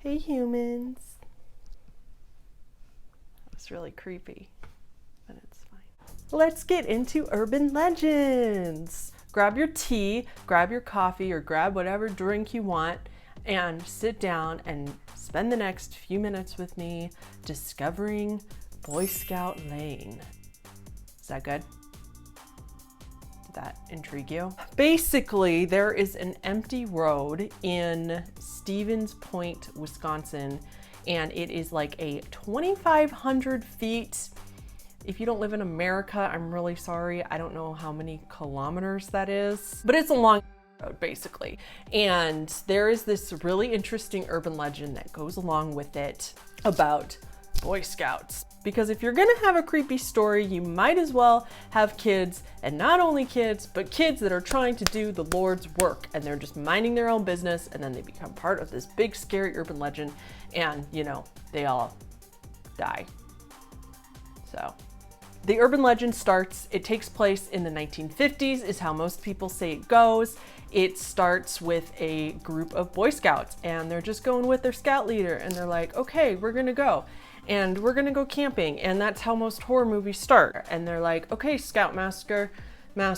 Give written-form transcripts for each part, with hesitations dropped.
Hey humans. That's really creepy, but it's fine. Let's get into urban legends. Grab your tea, grab your coffee, or grab whatever drink you want and sit down and spend the next few minutes with me discovering Boy Scout Lane. Is that good? Did that intrigue you? Basically, there is an empty road in Stevens Point, Wisconsin, and it is like a 2,500 feet. If you don't live in America, I'm really sorry. I don't know how many kilometers that is, but it's a long road basically. And there is this really interesting urban legend that goes along with it about Boy Scouts. Because if you're gonna have a creepy story, you might as well have kids, and not only kids, but kids that are trying to do the Lord's work, and they're just minding their own business, and then they become part of this big scary urban legend, and you know, they all die. So the urban legend starts, it takes place in the 1950s, is how most people say it goes. It starts with a group of Boy Scouts, and they're just going with their scout leader, and they're like, okay, we're gonna go. And we're gonna go camping, and that's how most horror movies start. And they're like, okay, Scoutmaster, lead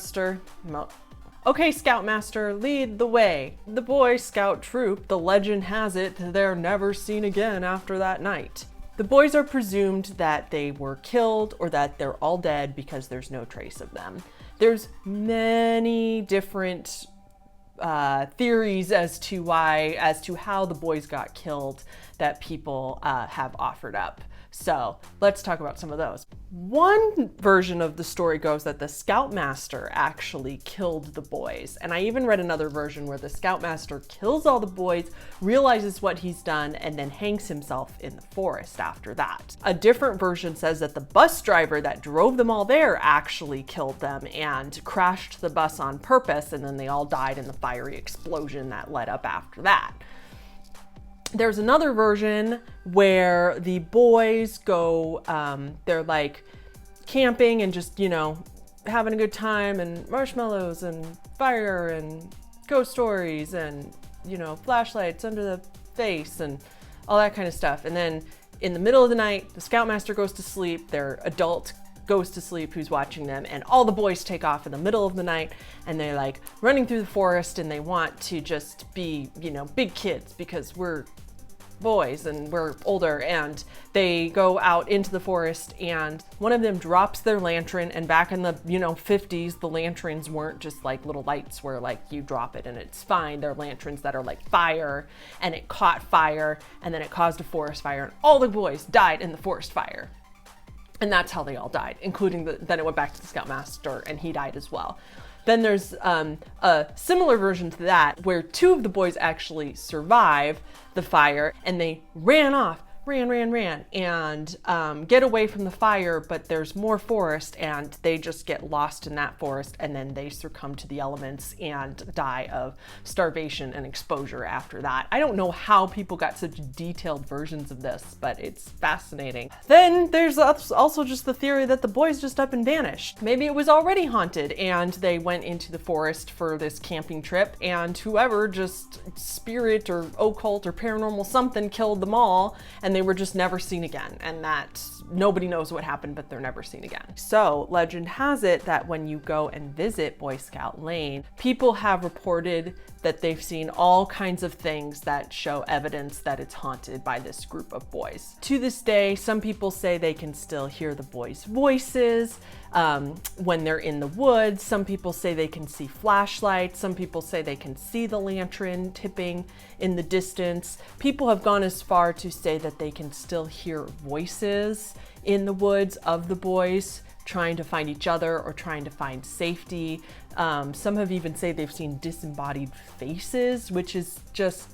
the way. The Boy Scout troop, the legend has it, they're never seen again after that night. The boys are presumed that they were killed or that they're all dead because there's no trace of them. There's many different theories as to how the boys got killed that people have offered up. So let's talk about some of those. One version of the story goes that the Scoutmaster actually killed the boys. And I even read another version where the Scoutmaster kills all the boys, realizes what he's done, and then hangs himself in the forest after that. A different version says that the bus driver that drove them all there actually killed them and crashed the bus on purpose, and then they all died in the fiery explosion that led up after that. There's another version where the boys go, they're like camping and just, you know, having a good time, and marshmallows and fire and ghost stories and, you know, flashlights under the face and all that kind of stuff. And then in the middle of the night, the Scoutmaster goes to sleep, their adult goes to sleep who's watching them, and all the boys take off in the middle of the night, and they're like running through the forest, and they want to just be, you know, big kids because we're boys and we're older. And they go out into the forest, and one of them drops their lantern, and back in the 50s, the lanterns weren't just like little lights where like you drop it and it's fine. They're lanterns that are like fire, and it caught fire, and then it caused a forest fire, and all the boys died in the forest fire. And that's how they all died, including then it went back to the Scoutmaster, and he died as well. Then there's a similar version to that where two of the boys actually survive the fire, and they ran off, ran, and get away from the fire, but there's more forest, and they just get lost in that forest, and then they succumb to the elements and die of starvation and exposure after that. I don't know how people got such detailed versions of this, but it's fascinating. Then there's also just the theory that the boys just up and vanished. Maybe it was already haunted, and they went into the forest for this camping trip, and whoever, just spirit or occult or paranormal something, killed them all, and they were just never seen again, and that nobody knows what happened, but they're never seen again. So legend has it that when you go and visit Boy Scout Lane, people have reported that they've seen all kinds of things that show evidence that it's haunted by this group of boys. To this day, some people say they can still hear the boys' voices when they're in the woods. Some people say they can see flashlights. Some people say they can see the lantern tipping in the distance. People have gone as far to say that they can still hear voices in the woods of the boys trying to find each other or trying to find safety. Some have even said they've seen disembodied faces, which is just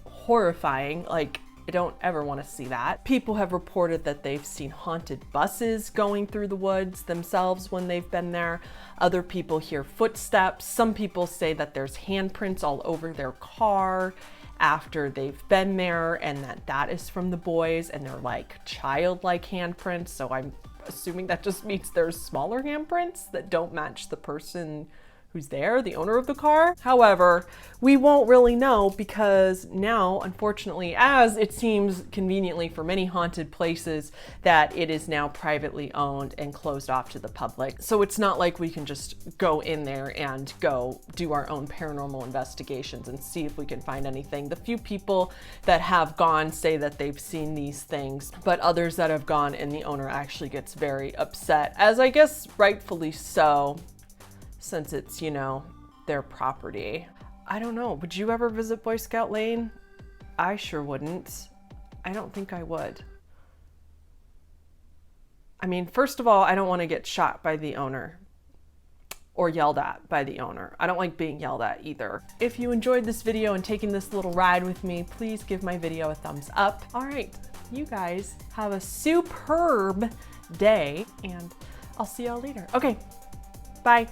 horrifying. Like, I don't ever want to see that. People have reported that they've seen haunted buses going through the woods themselves when they've been there. Other people hear footsteps. Some people say that there's handprints all over their car after they've been there, and that is from the boys, and they're like childlike handprints. So I'm assuming that just means there's smaller handprints that don't match the person who's there, the owner of the car. However, we won't really know because now, unfortunately, as it seems conveniently for many haunted places, that it is now privately owned and closed off to the public. So it's not like we can just go in there and go do our own paranormal investigations and see if we can find anything. The few people that have gone say that they've seen these things, but others that have gone and the owner actually gets very upset, as I guess rightfully so, since it's, you know, their property. I don't know. Would you ever visit Boy Scout Lane? I sure wouldn't. I don't think I would. I mean, first of all, I don't want to get shot by the owner or yelled at by the owner. I don't like being yelled at either. If you enjoyed this video and taking this little ride with me, please give my video a thumbs up. All right, you guys have a superb day and I'll see y'all later. Okay, bye.